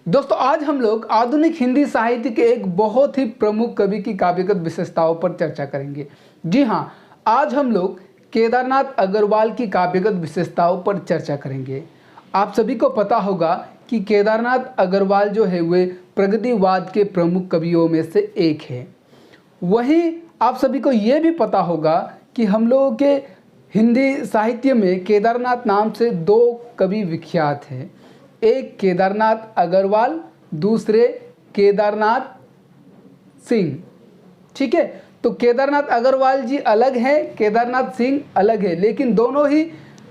दोस्तों आज हम लोग आधुनिक हिंदी साहित्य के एक बहुत ही प्रमुख कवि की काव्यगत विशेषताओं पर चर्चा करेंगे। जी हाँ, आज हम लोग केदारनाथ अग्रवाल की काव्यगत विशेषताओं पर चर्चा करेंगे। आप सभी को पता होगा कि केदारनाथ अग्रवाल जो है वे प्रगतिवाद के प्रमुख कवियों में से एक है। वहीं आप सभी को ये भी पता होगा कि हम लोगों के हिंदी साहित्य में केदारनाथ नाम से दो कवि विख्यात हैं। एक केदारनाथ अग्रवाल, दूसरे केदारनाथ सिंह। ठीक है, तो केदारनाथ अग्रवाल जी अलग हैं, केदारनाथ सिंह अलग है, लेकिन दोनों ही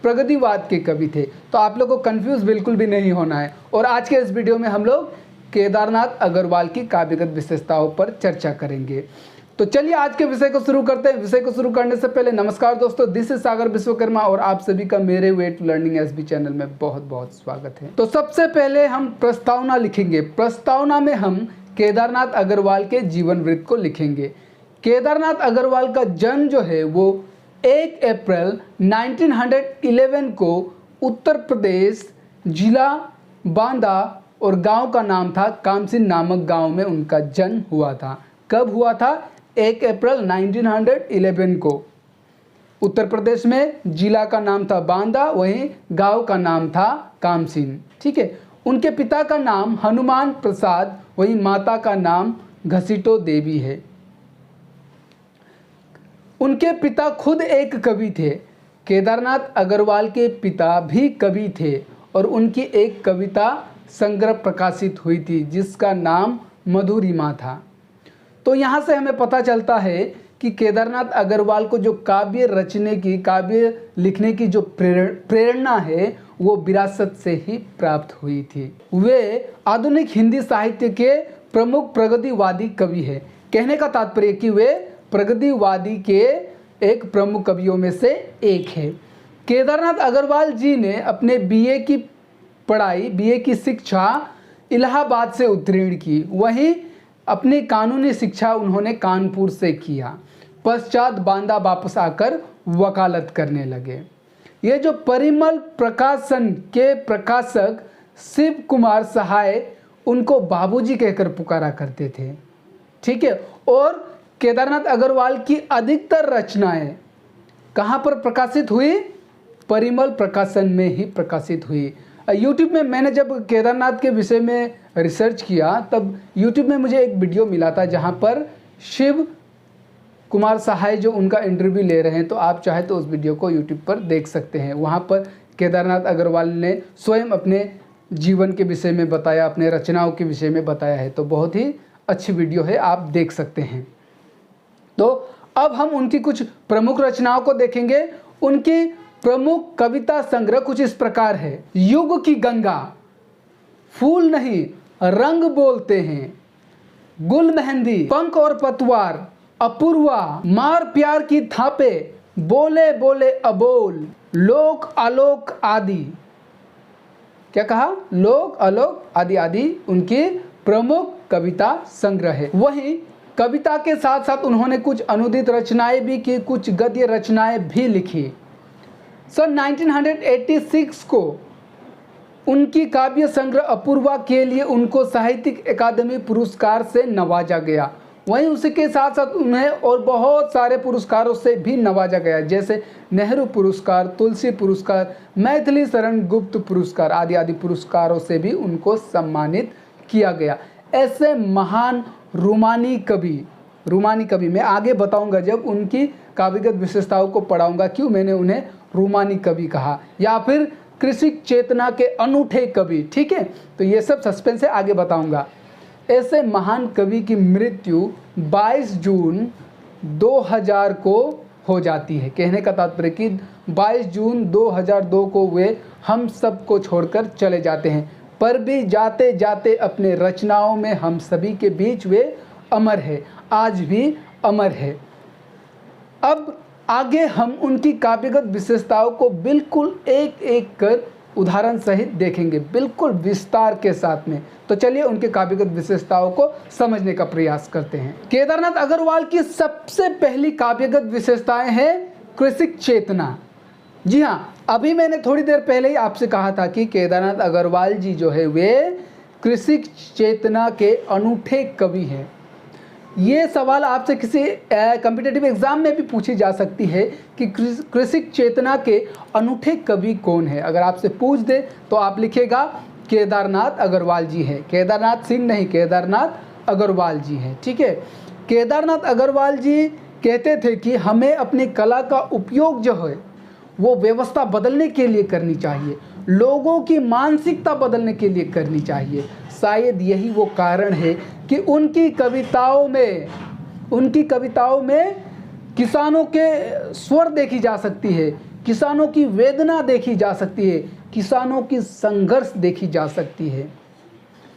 प्रगतिवाद के कवि थे। तो आप लोग को कंफ्यूज बिल्कुल भी नहीं होना है। और आज के इस वीडियो में हम लोग केदारनाथ अग्रवाल की काव्यगत विशेषताओं पर चर्चा करेंगे। तो चलिए आज के विषय को शुरू करते हैं। विषय को शुरू करने से पहले नमस्कार दोस्तों, दिस इज सागर विश्वकर्मा और आप सभी का मेरे way to learning SB channel में बहुत बहुत स्वागत है। तो सबसे पहले हम प्रस्तावना लिखेंगे। प्रस्तावना में हम केदारनाथ अग्रवाल के जीवन वृत्त को लिखेंगे। केदारनाथ अग्रवाल का जन्म जो है वो 1 अप्रैल 1911 को उत्तर प्रदेश जिला बांदा और गांव का नाम था कामसिन नामक गांव में उनका जन्म हुआ था। कब हुआ था? 1 अप्रैल 1911 को। उत्तर प्रदेश में जिला का नाम था बांदा, वहीं गांव का नाम था कामसिन। ठीक है, उनके पिता का नाम हनुमान प्रसाद, वहीं माता का नाम घसीटो देवी है। उनके पिता खुद एक कवि थे। केदारनाथ अग्रवाल के पिता भी कवि थे और उनकी एक कविता संग्रह प्रकाशित हुई थी जिसका नाम मधुरिमा था। तो यहाँ से हमें पता चलता है कि केदारनाथ अग्रवाल को जो काव्य रचने की, काव्य लिखने की जो प्रेरणा है वो विरासत से ही प्राप्त हुई थी। वे आधुनिक हिंदी साहित्य के प्रमुख प्रगतिवादी कवि हैं। कहने का तात्पर्य कि वे प्रगतिवादी के एक प्रमुख कवियों में से एक है। केदारनाथ अग्रवाल जी ने अपने बीए की पढ़ाई, बीए की शिक्षा इलाहाबाद से उत्तीर्ण की। वहीं अपनी कानूनी शिक्षा उन्होंने कानपुर से किया। पश्चात बांदा वापस आकर वकालत करने लगे। ये जो परिमल प्रकाशन के प्रकाशक शिव कुमार सहाय उनको बाबूजी कहकर पुकारा करते थे। ठीक है, और केदारनाथ अग्रवाल की अधिकतर रचनाएं कहाँ पर प्रकाशित हुई? परिमल प्रकाशन में ही प्रकाशित हुई। यूट्यूब में मैंने जब केदारनाथ के विषय में रिसर्च किया तब यूट्यूब में मुझे एक वीडियो मिला था जहाँ पर शिव कुमार सहाय जो उनका इंटरव्यू ले रहे हैं, तो आप चाहे तो उस वीडियो को यूट्यूब पर देख सकते हैं। वहाँ पर केदारनाथ अग्रवाल ने स्वयं अपने जीवन के विषय में बताया, अपने रचनाओं के विषय में बताया है। तो बहुत ही अच्छी वीडियो है, आप देख सकते हैं। तो अब हम उनकी कुछ प्रमुख रचनाओं को देखेंगे। उनकी प्रमुख कविता संग्रह कुछ इस प्रकार है। युग की गंगा, फूल नहीं रंग बोलते हैं, गुल मेहंदी, पंख और पतवार, अपूर्वा, मार प्यार की थापे, बोले बोले अबोल, लोक आलोक आदि। क्या कहा? लोक आलोक आदि आदि उनकी प्रमुख कविता संग्रह है। वहीं कविता के साथ साथ उन्होंने कुछ अनुदित रचनाएं भी की, कुछ गद्य रचनाएं भी लिखी। सन 1986 को उनकी काव्य संग्रह अपूर्वा के लिए उनको साहित्यिक अकादमी पुरस्कार से नवाजा गया। वहीं उसी के साथ साथ उन्हें और बहुत सारे पुरस्कारों से भी नवाजा गया, जैसे नेहरू पुरस्कार, तुलसी पुरस्कार, मैथिली शरण गुप्त पुरस्कार आदि आदि पुरस्कारों से भी उनको सम्मानित किया गया। ऐसे महान रूमानी कवि मैं आगे बताऊंगा जब उनकी काव्यगत विशेषताओं को पढ़ाऊंगा क्यों मैंने उन्हें रूमानी कवि कहा, या फिर कृषि चेतना के अनूठे कवि। ठीक है, तो ये सब सस्पेंस है, आगे बताऊंगा। ऐसे महान कवि की मृत्यु 22 जून 2000 को हो जाती है। कहने का तात्पर्य कि 22 जून 2002 को वे हम सबको छोड़कर चले जाते हैं, पर भी जाते जाते अपने रचनाओं में हम सभी के बीच वे अमर है, आज भी अमर है। अब आगे हम उनकी काव्यगत विशेषताओं को बिल्कुल एक एक कर उदाहरण सहित देखेंगे, बिल्कुल विस्तार के साथ में। तो चलिए उनके काव्यगत विशेषताओं को समझने का प्रयास करते हैं। केदारनाथ अग्रवाल की सबसे पहली काव्यगत विशेषताएं हैं कृषि चेतना। जी हाँ, अभी मैंने थोड़ी देर पहले ही आपसे कहा था कि केदारनाथ अग्रवाल जी जो है वे कृषिक चेतना के अनूठे कवि हैं। ये सवाल आपसे किसी कॉम्पिटिटिव एग्जाम में भी पूछी जा सकती है कि कृषिक चेतना के अनूठे कवि कौन है। अगर आपसे पूछ दे तो आप लिखेगा केदारनाथ अग्रवाल जी है। केदारनाथ सिंह नहीं, केदारनाथ अग्रवाल जी हैं। ठीक है। केदारनाथ अग्रवाल जी कहते थे कि हमें अपनी कला का उपयोग जो है वो व्यवस्था बदलने के लिए करनी चाहिए, लोगों की मानसिकता बदलने के लिए करनी चाहिए। शायद यही वो कारण है कि उनकी कविताओं में किसानों के स्वर देखी जा सकती है, किसानों की वेदना देखी जा सकती है, किसानों की संघर्ष देखी जा सकती है।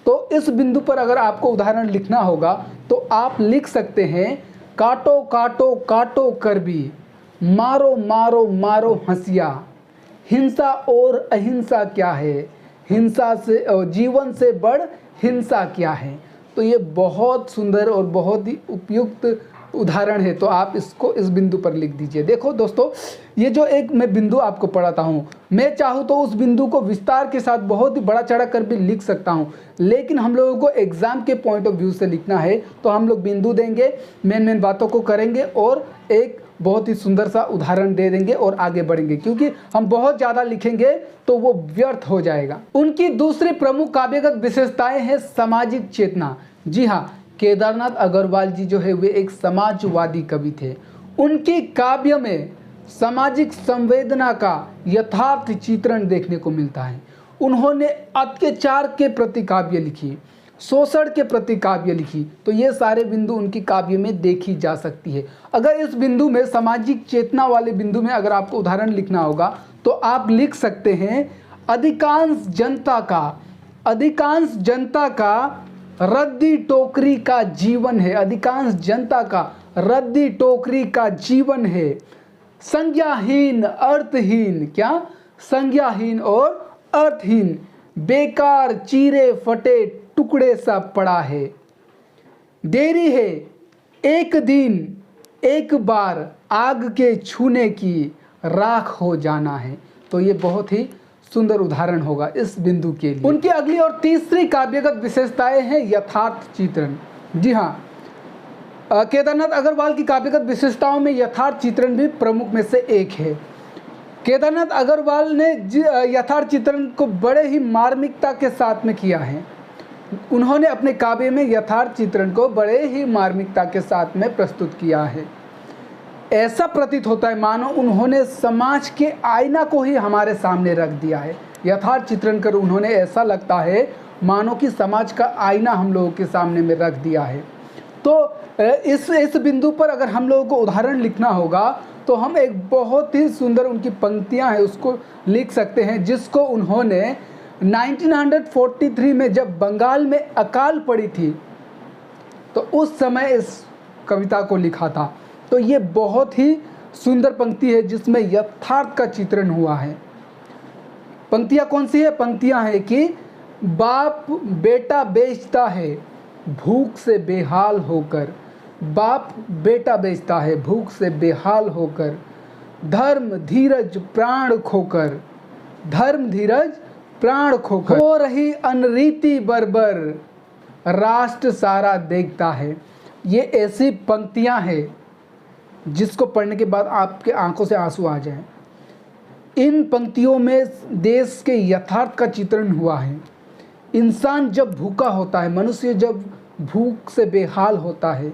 तो इस बिंदु पर अगर आपको उदाहरण लिखना होगा तो आप लिख सकते हैं, काटो काटो काटो कर भी, मारो मारो मारो हंसिया, हिंसा और अहिंसा क्या है, हिंसा से जीवन से बढ़ हिंसा क्या है। तो ये बहुत सुंदर और बहुत ही उपयुक्त उदाहरण है। तो आप इसको इस बिंदु पर लिख दीजिए। देखो दोस्तों, ये जो एक मैं बिंदु आपको पढ़ाता हूँ, मैं चाहूँ तो उस बिंदु को विस्तार के साथ बहुत ही बड़ा चढ़ा कर भी लिख सकता हूँ, लेकिन हम लोगों को एग्जाम के पॉइंट ऑफ व्यू से लिखना है तो हम लोग बिंदु देंगे, मेन बातों को करेंगे और एक बहुत ही सुंदर सा उदाहरण दे देंगे और आगे बढ़ेंगे, क्योंकि हम बहुत ज़्यादा लिखेंगे तो वो व्यर्थ हो जाएगा। उनकी दूसरी प्रमुख काव्यगत विशेषताएं हैं सामाजिक चेतना। जी हाँ, केदारनाथ अग्रवाल जी जो है वे एक समाजवादी कवि थे। उनके काव्य में सामाजिक संवेदना का यथार्थ चित्रण देखने को मिलता है। उन्होंने अत्याचार के प्रति काव्य लिखी, शोषण के प्रति काव्य लिखी। तो ये सारे बिंदु उनकी काव्य में देखी जा सकती है। अगर इस बिंदु में सामाजिक चेतना वाले बिंदु में अगर आपको उदाहरण लिखना होगा तो आप लिख सकते हैं, अधिकांश जनता का रद्दी टोकरी का जीवन है, अधिकांश जनता का रद्दी टोकरी का जीवन है, संज्ञाहीन अर्थहीन, क्या संज्ञाहीन और अर्थहीन, बेकार चीरे फटे टुकड़े सा पड़ा है, देरी है एक दिन एक बार आग के छूने की, राख हो जाना है। तो ये बहुत ही सुंदर उदाहरण होगा इस बिंदु के लिए। उनकी अगली और तीसरी काव्यगत विशेषताएं हैं यथार्थ चित्रण। जी हाँ, केदारनाथ अग्रवाल की काव्यगत विशेषताओं में यथार्थ चित्रण भी प्रमुख में से एक है। केदारनाथ अग्रवाल ने यथार्थ चित्रण को बड़े ही मार्मिकता के साथ में किया है। उन्होंने अपने काव्य में यथार्थ चित्रण को बड़े ही मार्मिकता के साथ में प्रस्तुत किया है। ऐसा प्रतीत होता है मानो उन्होंने समाज के आईना को ही हमारे सामने रख दिया है। यथार्थ चित्रण कर उन्होंने ऐसा लगता है मानो कि समाज का आईना हम लोगों के सामने में रख दिया है। तो इस बिंदु पर अगर हम लोगों को उदाहरण लिखना होगा तो हम एक बहुत ही सुंदर उनकी पंक्तियां हैं उसको लिख सकते हैं, जिसको उन्होंने 1943 में जब बंगाल में अकाल पड़ी थी तो उस समय इस कविता को लिखा था। तो ये बहुत ही सुंदर पंक्ति है जिसमें यथार्थ का चित्रण हुआ है। पंक्तियां कौन सी है? पंक्तियां हैं कि बाप बेटा बेचता है भूख से बेहाल होकर, बाप बेटा बेचता है भूख से बेहाल होकर, धर्म धीरज प्राण खोकर, धर्म धीरज प्राण खोकर, हो रही अनरीति बर्बर राष्ट्र सारा देखता है। ये ऐसी पंक्तियां हैं जिसको पढ़ने के बाद आपके आंखों से आंसू आ जाएं। इन पंक्तियों में देश के यथार्थ का चित्रण हुआ है। इंसान जब भूखा होता है, मनुष्य जब भूख से बेहाल होता है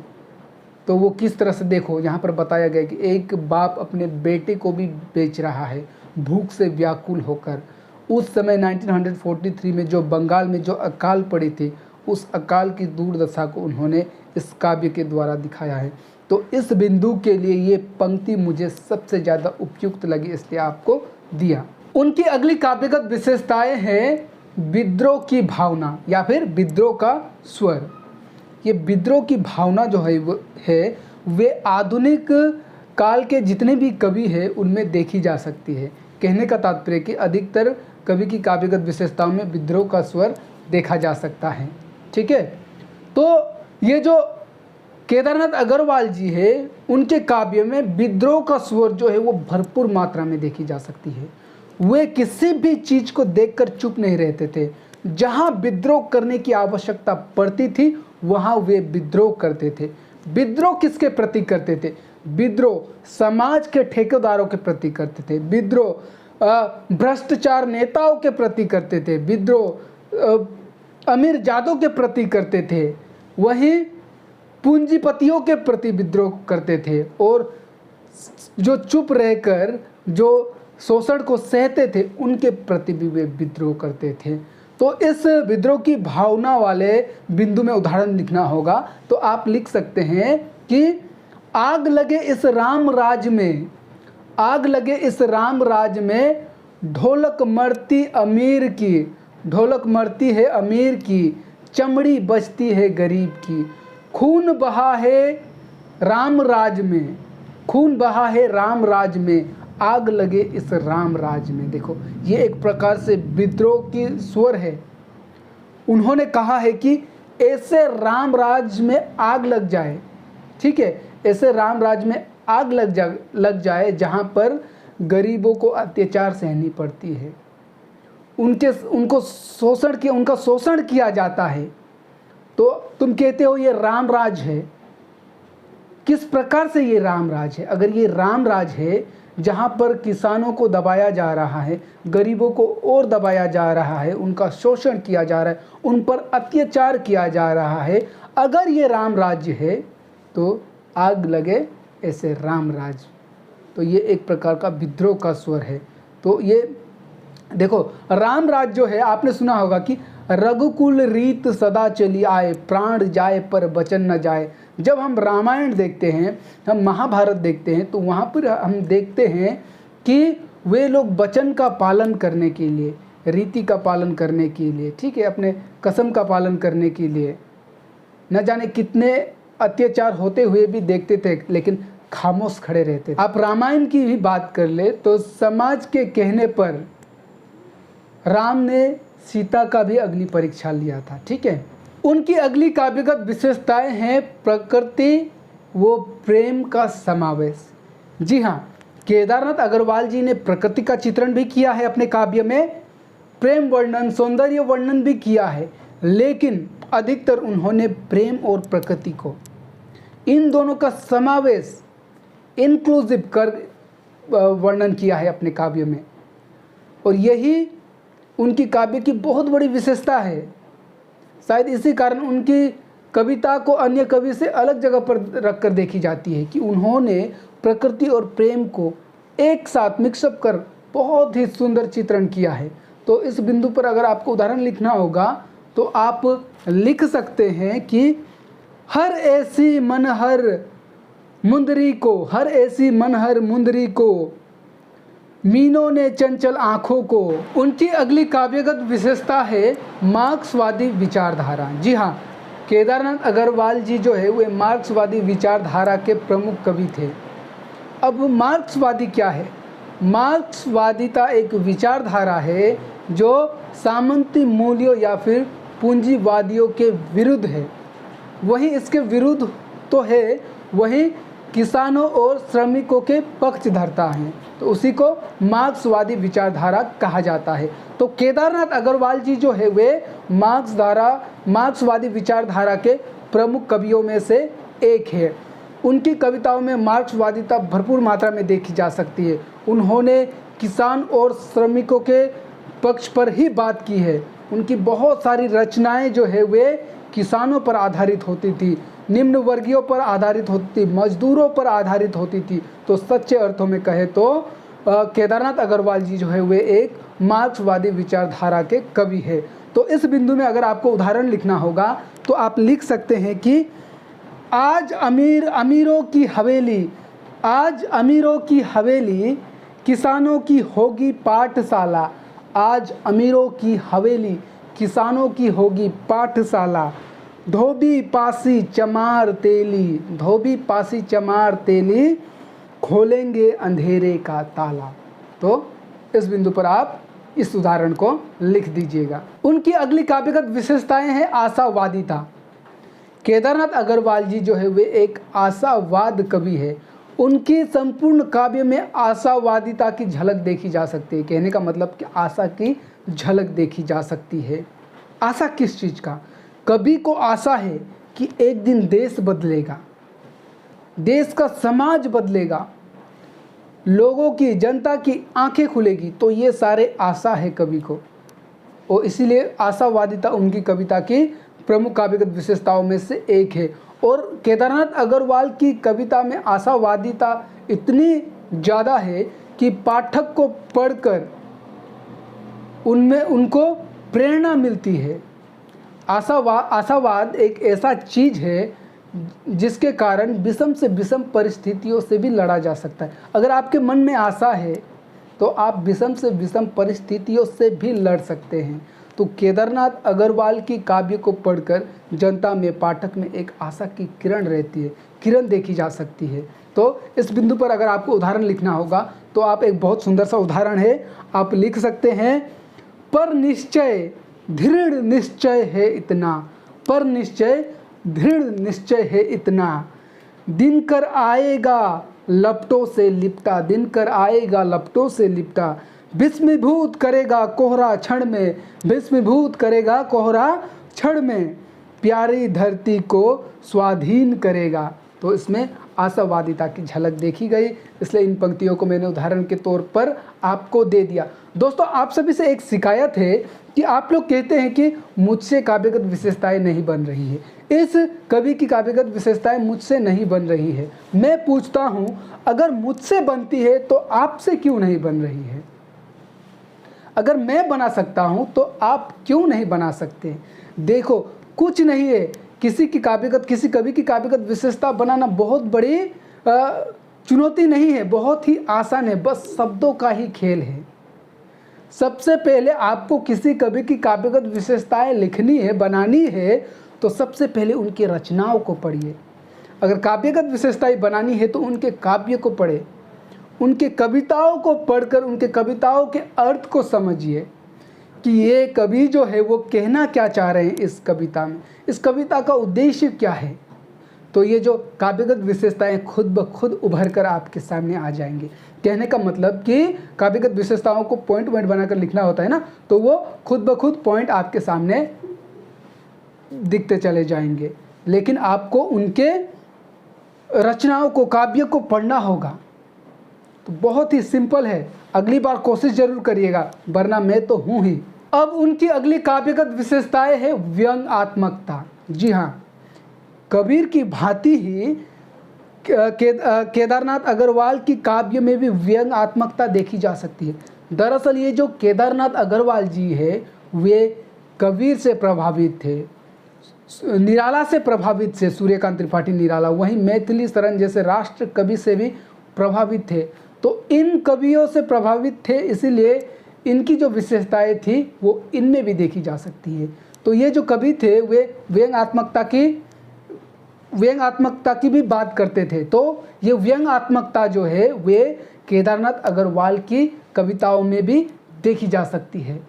तो वो किस तरह से, देखो यहाँ पर बताया गया कि एक बाप अपने बेटे को भी बेच रहा है भूख से व्याकुल होकर। उस समय 1943 में जो बंगाल में जो अकाल पड़ी थी, उस अकाल की दुर्दशा को उन्होंने इस काव्य के द्वारा दिखाया है। तो इस बिंदु के लिए ये पंक्ति मुझे सबसे ज़्यादा उपयुक्त लगी, इसलिए आपको दिया। उनकी अगली काव्यगत विशेषताएं हैं विद्रोह की भावना या फिर विद्रोह का स्वर। ये विद्रोह की भावना जो है वे आधुनिक काल के जितने भी कवि हैं उनमें देखी जा सकती है। कहने का तात्पर्य कि अधिकतर कवि की काव्यगत विशेषताओं में विद्रोह का स्वर देखा जा सकता है। ठीक है, तो ये जो केदारनाथ अग्रवाल जी है उनके काव्य में विद्रोह का स्वर जो है वो भरपूर मात्रा में देखी जा सकती है। वे किसी भी चीज़ को देखकर चुप नहीं रहते थे। जहाँ विद्रोह करने की आवश्यकता पड़ती थी वहाँ वे विद्रोह करते थे। विद्रोह किसके प्रति करते थे? विद्रोह समाज के ठेकेदारों के प्रति करते थे। विद्रोह भ्रष्टाचार नेताओं के प्रति करते थे। विद्रोह अमीर जादों के प्रति करते थे। वहीं पूंजीपतियों के प्रति विद्रोह करते थे और जो चुप रहकर जो शोषण को सहते थे उनके प्रति भी वे विद्रोह करते थे। तो इस विद्रोह की भावना वाले बिंदु में उदाहरण लिखना होगा। तो आप लिख सकते हैं कि आग लगे इस राम राज में, आग लगे इस राम राज में, ढोलक मरती अमीर की, ढोलक मरती है अमीर की, चमड़ी बचती है गरीब की। खून बहा है राम राज में, खून बहा है राम राज में, आग लगे इस राम राज में। देखो ये एक प्रकार से विद्रोह की स्वर है। उन्होंने कहा है कि ऐसे राम राज में आग लग जाए, ठीक है, ऐसे राम राज में आग लग जाए जहाँ पर गरीबों को अत्याचार सहनी पड़ती है, उनका शोषण किया जाता है। तो तुम कहते हो ये राम राज है। किस प्रकार से ये राम राज है? अगर ये राम राज है जहाँ पर किसानों को दबाया जा रहा है, गरीबों को और दबाया जा रहा है, उनका शोषण किया जा रहा है, उन पर अत्याचार किया जा रहा है, अगर ये राम राज्य है तो आग लगे ऐसे राम राज। तो ये एक प्रकार का विद्रोह का स्वर है। तो ये देखो राम राज जो है, आपने सुना होगा कि रघुकुल रीत सदा चली आए, प्राण जाए पर वचन न जाए। जब हम रामायण देखते हैं, हम महाभारत देखते हैं, तो वहाँ पर हम देखते हैं कि वे लोग वचन का पालन करने के लिए, रीति का पालन करने के लिए, ठीक है, अपने कसम का पालन करने के लिए न जाने कितने अत्याचार होते हुए भी देखते थे, लेकिन खामोश खड़े रहते थे। आप रामायण की भी बात कर ले तो समाज के कहने पर राम ने सीता का भी अग्नि परीक्षा लिया था, ठीक है। उनकी अगली काव्यगत विशेषताएं हैं प्रकृति वो प्रेम का समावेश। जी हाँ, केदारनाथ अग्रवाल जी ने प्रकृति का चित्रण भी किया है अपने काव्य में, प्रेम वर्णन, सौंदर्य वर्णन भी किया है, लेकिन अधिकतर उन्होंने प्रेम और प्रकृति को, इन दोनों का समावेश, इंक्लूसिव कर वर्णन किया है अपने काव्य में। और यही उनकी काव्य की बहुत बड़ी विशेषता है। शायद इसी कारण उनकी कविता को अन्य कवि से अलग जगह पर रखकर देखी जाती है कि उन्होंने प्रकृति और प्रेम को एक साथ मिक्सअप कर बहुत ही सुंदर चित्रण किया है। तो इस बिंदु पर अगर आपको उदाहरण लिखना होगा तो आप लिख सकते हैं कि हर ऐसी मनहर मुंदरी को, हर ऐसी मनहर मुंदरी को, मीनों ने चंचल आँखों को। उनकी अगली काव्यगत विशेषता है मार्क्सवादी विचारधारा। जी हाँ, केदारनाथ अग्रवाल जी जो है वे मार्क्सवादी विचारधारा के प्रमुख कवि थे। अब मार्क्सवादी क्या है? मार्क्सवादिता एक विचारधारा है जो सामंती मूल्यों या फिर पूंजीवादियों के विरुद्ध है। वहीं इसके विरुद्ध तो है, वहीं किसानों और श्रमिकों के पक्ष धरता है, तो उसी को मार्क्सवादी विचारधारा कहा जाता है। तो केदारनाथ अग्रवाल जी जो है वे मार्क्सवादी विचारधारा के प्रमुख कवियों में से एक है। उनकी कविताओं में मार्क्सवादिता भरपूर मात्रा में देखी जा सकती है। उन्होंने किसान और श्रमिकों के पक्ष पर ही बात की है। उनकी बहुत सारी रचनाएं जो है वे किसानों पर आधारित होती थी, निम्न वर्गीयों पर आधारित होती थी, मजदूरों पर आधारित होती थी। तो सच्चे अर्थों में कहे तो केदारनाथ अग्रवाल जी जो है वे एक मार्क्सवादी विचारधारा के कवि है। तो इस बिंदु में अगर आपको उदाहरण लिखना होगा तो आप लिख सकते हैं कि आज अमीरों की हवेली, आज अमीरों की हवेली, किसानों की होगी पाठशाला। आज अमीरों की हवेली, किसानों की होगी पाठशाला। धोबी पासी चमार तेली, धोबी पासी चमार तेली, खोलेंगे अंधेरे का ताला। तो इस बिंदु पर आप इस उदाहरण को लिख दीजिएगा। उनकी अगली काव्यगत विशेषताएं हैं आशावादिता। केदारनाथ अग्रवाल जी जो है वे एक आशावाद कवि है। उनकी संपूर्ण काव्य में आशावादिता की झलक देखी जा सकती है। कहने का मतलब कि आशा की झलक देखी जा सकती है। आशा किस चीज़ का? कवि को आशा है कि एक दिन देश बदलेगा, देश का समाज बदलेगा, लोगों की, जनता की आंखें खुलेगी। तो ये सारे आशा है कवि को, और इसीलिए आशावादिता उनकी कविता की प्रमुख काव्यगत विशेषताओं में से एक है। और केदारनाथ अग्रवाल की कविता में आशावादिता इतनी ज़्यादा है कि पाठक को पढ़कर उनमें उनको प्रेरणा मिलती है। आशावाद एक ऐसा चीज़ है जिसके कारण विषम से विषम परिस्थितियों से भी लड़ा जा सकता है। अगर आपके मन में आशा है तो आप विषम से विषम परिस्थितियों से भी लड़ सकते हैं। तो केदारनाथ अग्रवाल की काव्य को पढ़कर जनता में, पाठक में एक आशा की किरण रहती है, किरण देखी जा सकती है। तो इस बिंदु पर अगर आपको उदाहरण लिखना होगा तो आप एक बहुत सुंदर सा उदाहरण है, आप लिख सकते हैं, पर निश्चय दृढ़ निश्चय है इतना, पर निश्चय दृढ़ निश्चय है इतना, दिनकर आएगा लपटों से लिपटा, दिनकर आएगा लपटों से लिपटा, भस्मीभूत करेगा कोहरा क्षण में, भस्मीभूत करेगा कोहरा क्षण में, प्यारी धरती को स्वाधीन करेगा। तो इसमें आशावादिता की झलक देखी गई, इसलिए इन पंक्तियों को मैंने उदाहरण के तौर पर आपको दे दिया। दोस्तों, आप सभी से एक शिकायत है कि आप लोग कहते हैं कि मुझसे काव्यगत विशेषताएं नहीं बन रही है, इस कवि की काव्यगत विशेषताएं मुझसे नहीं बन रही है। मैं पूछता हूं, अगर मुझसे बनती है तो आपसे क्यों नहीं बन रही है? अगर मैं बना सकता हूं तो आप क्यों नहीं बना सकते? देखो, कुछ नहीं है, किसी कवि की काव्यगत विशेषता बनाना बहुत बड़ी चुनौती नहीं है, बहुत ही आसान है, बस शब्दों का ही खेल है। सबसे पहले आपको किसी कवि की काव्यगत विशेषताएं लिखनी है, बनानी है, तो सबसे पहले उनकी रचनाओं को पढ़िए। अगर काव्यगत विशेषताएं बनानी है तो उनके काव्य को पढ़े, उनके कविताओं को पढ़कर उनके कविताओं के अर्थ को समझिए कि ये कवि जो है वो कहना क्या चाह रहे हैं इस कविता में, इस कविता का उद्देश्य क्या है। तो ये जो काव्यगत विशेषताएं खुद ब खुद उभर कर आपके सामने आ जाएंगे। कहने का मतलब कि काव्यगत विशेषताओं को पॉइंट बनाकर लिखना होता है ना, तो वो खुद ब खुद पॉइंट आपके सामने दिखते चले जाएंगे। लेकिन आपको उनके रचनाओं को, काव्य को पढ़ना होगा। तो बहुत ही सिंपल है, अगली बार कोशिश जरूर करिएगा, वरना मैं तो हूँ ही। अब उनकी अगली काव्यगत विशेषताएं है व्यंग्यात्मकता। जी हाँ, कबीर की भांति ही केदारनाथ अग्रवाल की काव्य में भी व्यंग्यात्मकता देखी जा सकती है। दरअसल ये जो केदारनाथ अग्रवाल जी है वे कबीर से प्रभावित थे, निराला से प्रभावित थे, सूर्यकांत त्रिपाठी निराला, वहीं मैथिली शरण जैसे राष्ट्र कवि से भी प्रभावित थे। तो इन कवियों से प्रभावित थे, इसीलिए इनकी जो विशेषताएं थी वो इनमें भी देखी जा सकती है। तो ये जो कवि थे वे व्यंग्यात्मकता की भी बात करते थे। तो ये व्यंग्यात्मकता जो है वे केदारनाथ अग्रवाल की कविताओं में भी देखी जा सकती है।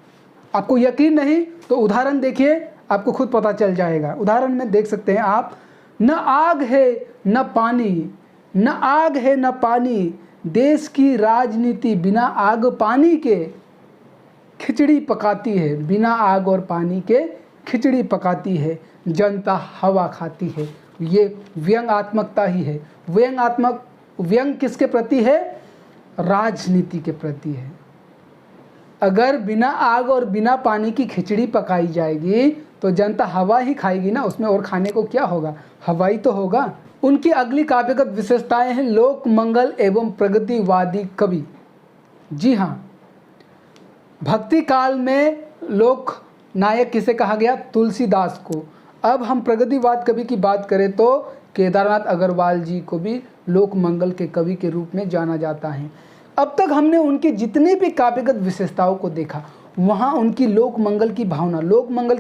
आपको यकीन नहीं तो उदाहरण देखिए, आपको खुद पता चल जाएगा। उदाहरण में देख सकते हैं आप, न आग है न पानी, न आग है न पानी, देश की राजनीति बिना आग पानी के खिचड़ी पकाती है, बिना आग और पानी के खिचड़ी पकाती है, जनता हवा खाती है। ये व्यंग्यात्मकता ही है। व्यंग किसके प्रति है? राजनीति के प्रति है। अगर बिना आग और बिना पानी की खिचड़ी पकाई जाएगी तो जनता हवा ही खाएगी ना, उसमें और खाने को क्या होगा? हवा ही तो होगा। उनकी अगली काव्यगत विशेषताएं हैं लोक मंगल एवं प्रगतिवादी कवि। जी हाँ, भक्ति काल में लोक नायक किसे कहा गया? तुलसीदास को। अब हम प्रगतिवाद कवि की बात करें तो केदारनाथ अग्रवाल जी को भी लोक मंगल के कवि के रूप में जाना जाता है। अब तक हमने उनकी जितनी भी काव्यगत विशेषताओं को देखा, वहाँ उनकी लोक मंगल की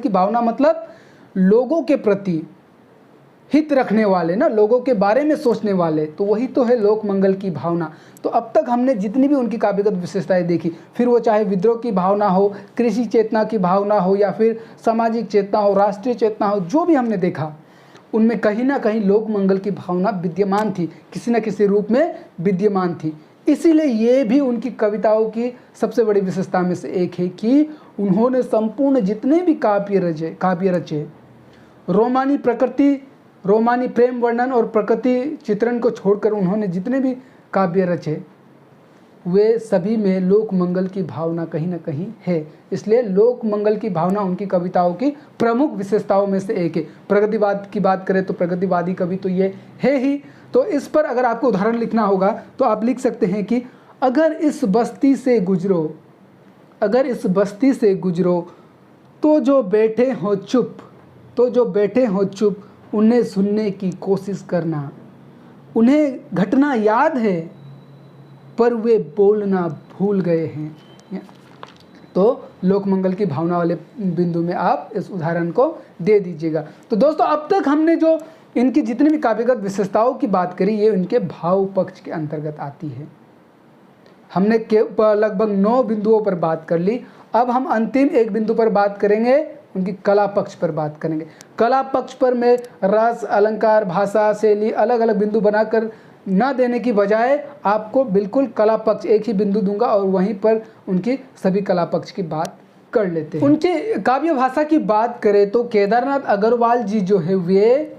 भावना मतलब लोगों के प्रति हित रखने वाले ना, लोगों के बारे में सोचने वाले, तो वही तो है लोक मंगल की भावना। तो अब तक हमने जितनी भी उनकी काव्यगत विशेषताएं देखी, फिर वो चाहे विद्रोह की भावना हो, कृषि चेतना की भावना हो, या फिर सामाजिक चेतना हो, राष्ट्रीय चेतना हो, जो भी हमने देखा उनमें कहीं ना कहीं लोक मंगल की भावना विद्यमान थी, किसी न किसी रूप में विद्यमान थी। इसीलिए ये भी उनकी कविताओं की सबसे बड़ी विशेषता में से एक है कि उन्होंने संपूर्ण जितने भी काव्य रचे रोमानी प्रेम वर्णन और प्रकृति चित्रण को छोड़कर उन्होंने जितने भी काव्य रचे वे सभी में लोक मंगल की भावना कहीं ना कहीं है। इसलिए लोक मंगल की भावना उनकी कविताओं की प्रमुख विशेषताओं में से एक है। प्रगतिवाद की बात करें तो प्रगतिवादी कवि तो ये है ही। तो इस पर अगर आपको उदाहरण लिखना होगा तो आप लिख सकते हैं कि अगर इस बस्ती से गुजरो तो जो बैठे हो चुप उन्हें सुनने की कोशिश करना। उन्हें घटना याद है पर वे बोलना भूल गए हैं। तो लोकमंगल की भावना वाले बिंदु में आप इस उदाहरण को दे दीजिएगा। तो दोस्तों अब तक हमने जो इनकी जितनी भी काव्यगत विशेषताओं की बात करी ये उनके भाव पक्ष के अंतर्गत आती है। हमने लगभग 9 बिंदुओं पर बात कर ली। अब हम अंतिम एक बिंदु पर बात करेंगे, उनकी कला पक्ष पर बात करेंगे। कला पक्ष पर मैं रस, अलंकार, भाषा, शैली अलग अलग बिंदु बनाकर न देने की बजाय आपको बिल्कुल कला पक्ष एक ही बिंदु दूंगा और वहीं पर उनकी सभी कला पक्ष की बात कर लेते हैं। उनके काव्य भाषा की बात करें तो केदारनाथ अग्रवाल जी जो है वे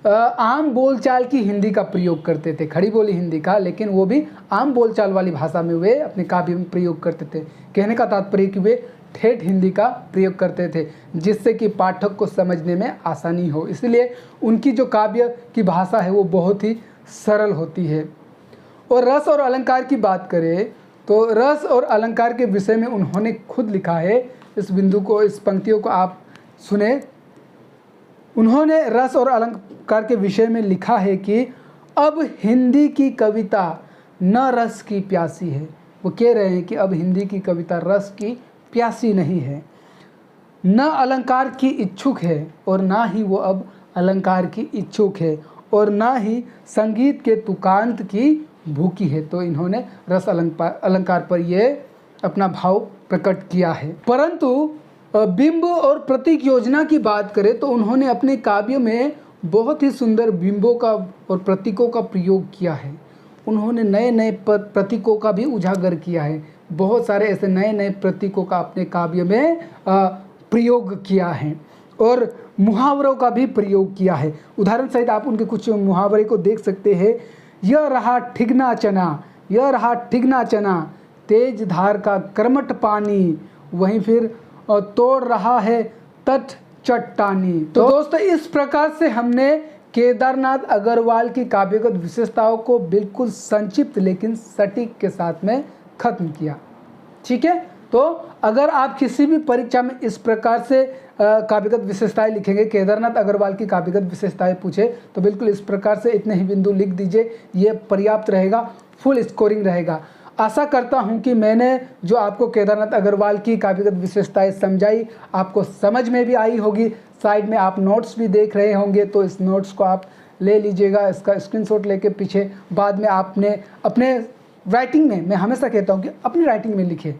आम बोलचाल की हिंदी का प्रयोग करते थे, खड़ी बोली हिंदी का, लेकिन वो भी आम बोलचाल वाली भाषा में वे अपने काव्य में प्रयोग करते थे। कहने का तात्पर्य कि वे ठेठ हिंदी का प्रयोग करते थे जिससे कि पाठक को समझने में आसानी हो। इसलिए उनकी जो काव्य की भाषा है वो बहुत ही सरल होती है। और रस और अलंकार की बात करें तो रस और अलंकार के विषय में उन्होंने खुद लिखा है। इस बिंदु को, इस पंक्तियों को आप सुने। उन्होंने रस और अलंकार के विषय में लिखा है कि अब हिंदी की कविता न रस की प्यासी है। वो कह रहे हैं कि अब हिंदी की कविता रस की प्यासी नहीं है, न अलंकार की इच्छुक है और ना ही वो अब अलंकार की इच्छुक है और ना ही संगीत के तुकांत की भूखी है। तो इन्होंने रस अलंकार पर ये अपना भाव प्रकट किया है। परंतु बिंब और प्रतीक योजना की बात करें तो उन्होंने अपने काव्य में बहुत ही सुंदर बिंबों का और प्रतीकों का प्रयोग किया है। उन्होंने नए नए प्रतीकों का भी उजागर किया है। बहुत सारे ऐसे नए नए प्रतीकों का अपने काव्य में प्रयोग किया है और मुहावरों का भी प्रयोग किया है। उदाहरण सहित आप उनके कुछ मुहावरे को देख सकते हैं। यह रहा ठिगना चना, तेज धार का कर्मठ पानी, वहीं फिर तोड़ रहा है तट चट्टानी। तो दोस्तों इस प्रकार से हमने केदारनाथ अग्रवाल की काव्यगत विशेषताओं को बिल्कुल संक्षिप्त लेकिन सटीक के साथ में खत्म किया। ठीक है, तो अगर आप किसी भी परीक्षा में इस प्रकार से काव्यगत विशेषताएं लिखेंगे, केदारनाथ अग्रवाल की काव्यगत विशेषताएं पूछे तो बिल्कुल इस प्रकार से इतने ही बिंदु लिख दीजिए। ये पर्याप्त रहेगा, फुल स्कोरिंग रहेगा। आशा करता हूं कि मैंने जो आपको केदारनाथ अग्रवाल की काव्यगत विशेषताएं समझाई आपको समझ में भी आई होगी। साइड में आप नोट्स भी देख रहे होंगे तो इस नोट्स को आप ले लीजिएगा, इसका स्क्रीनशॉट लेके पीछे बाद में आपने अपने राइटिंग में, मैं हमेशा कहता हूं कि अपनी राइटिंग में लिखे,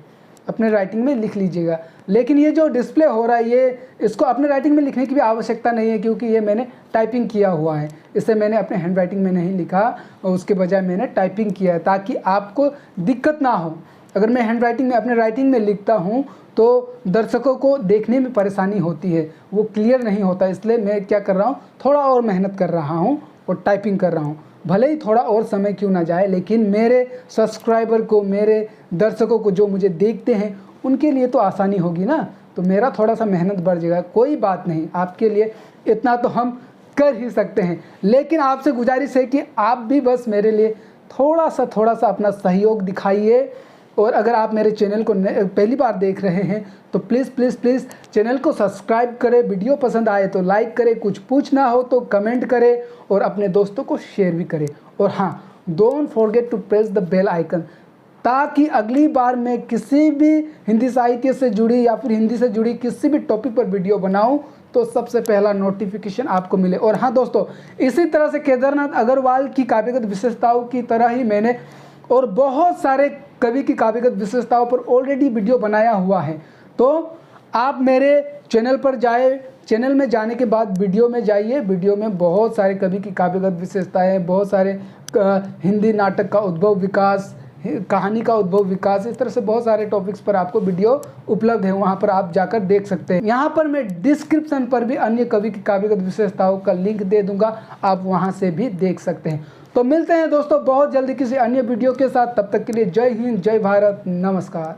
अपने राइटिंग में लिख लीजिएगा। लेकिन ये जो डिस्प्ले हो रहा है ये इसको अपने राइटिंग में लिखने की भी आवश्यकता नहीं है क्योंकि ये मैंने टाइपिंग किया हुआ है। इसे मैंने अपने हैंड राइटिंग में नहीं लिखा और उसके बजाय मैंने टाइपिंग किया है ताकि आपको दिक्कत ना हो। अगर मैं हैंड राइटिंग में अपने राइटिंग में लिखता हूँ तो दर्शकों को देखने में परेशानी होती है, वो क्लियर नहीं होता। इसलिए मैं क्या कर रहा हूँ, थोड़ा और मेहनत कर रहा हूँ और टाइपिंग कर रहा हूँ। भले ही थोड़ा और समय क्यों ना जाए लेकिन मेरे सब्सक्राइबर को, मेरे दर्शकों को जो मुझे देखते हैं उनके लिए तो आसानी होगी ना, तो मेरा थोड़ा सा मेहनत बढ़ जाएगा। कोई बात नहीं, आपके लिए इतना तो हम कर ही सकते हैं। लेकिन आपसे गुजारिश है कि आप भी बस मेरे लिए थोड़ा सा अपना सहयोग दिखाइए। और अगर आप मेरे चैनल को पहली बार देख रहे हैं तो प्लीज़ चैनल को सब्सक्राइब करें। वीडियो पसंद आए तो लाइक करें, कुछ पूछना हो तो कमेंट करें और अपने दोस्तों को शेयर भी करें। और हाँ, don't forget to press the bell icon ताकि अगली बार मैं किसी भी हिंदी साहित्य से जुड़ी या फिर हिंदी से जुड़ी किसी भी टॉपिक पर वीडियो बनाऊं तो सबसे पहला नोटिफिकेशन आपको मिले। और हाँ दोस्तों, इसी तरह से केदारनाथ अग्रवाल की काव्यगत विशेषताओं की तरह ही मैंने और बहुत सारे कवि की काव्यगत विशेषताओं पर ऑलरेडी वीडियो बनाया हुआ है। तो आप मेरे चैनल पर जाए, चैनल में जाने के बाद वीडियो में जाइए। वीडियो में बहुत सारे कवि की काव्यगत विशेषताएं, बहुत सारे हिंदी नाटक का उद्भव विकास, कहानी का उद्भव विकास, इस तरह से बहुत सारे टॉपिक्स पर आपको वीडियो उपलब्ध है, वहाँ पर आप जाकर देख सकते हैं। यहाँ पर मैं डिस्क्रिप्शन पर भी अन्य कवि की काव्यगत विशेषताओं का लिंक दे दूंगा, आप वहाँ से भी देख सकते हैं। तो मिलते हैं दोस्तों बहुत जल्दी किसी अन्य वीडियो के साथ, तब तक के लिए जय हिंद, जय भारत, नमस्कार।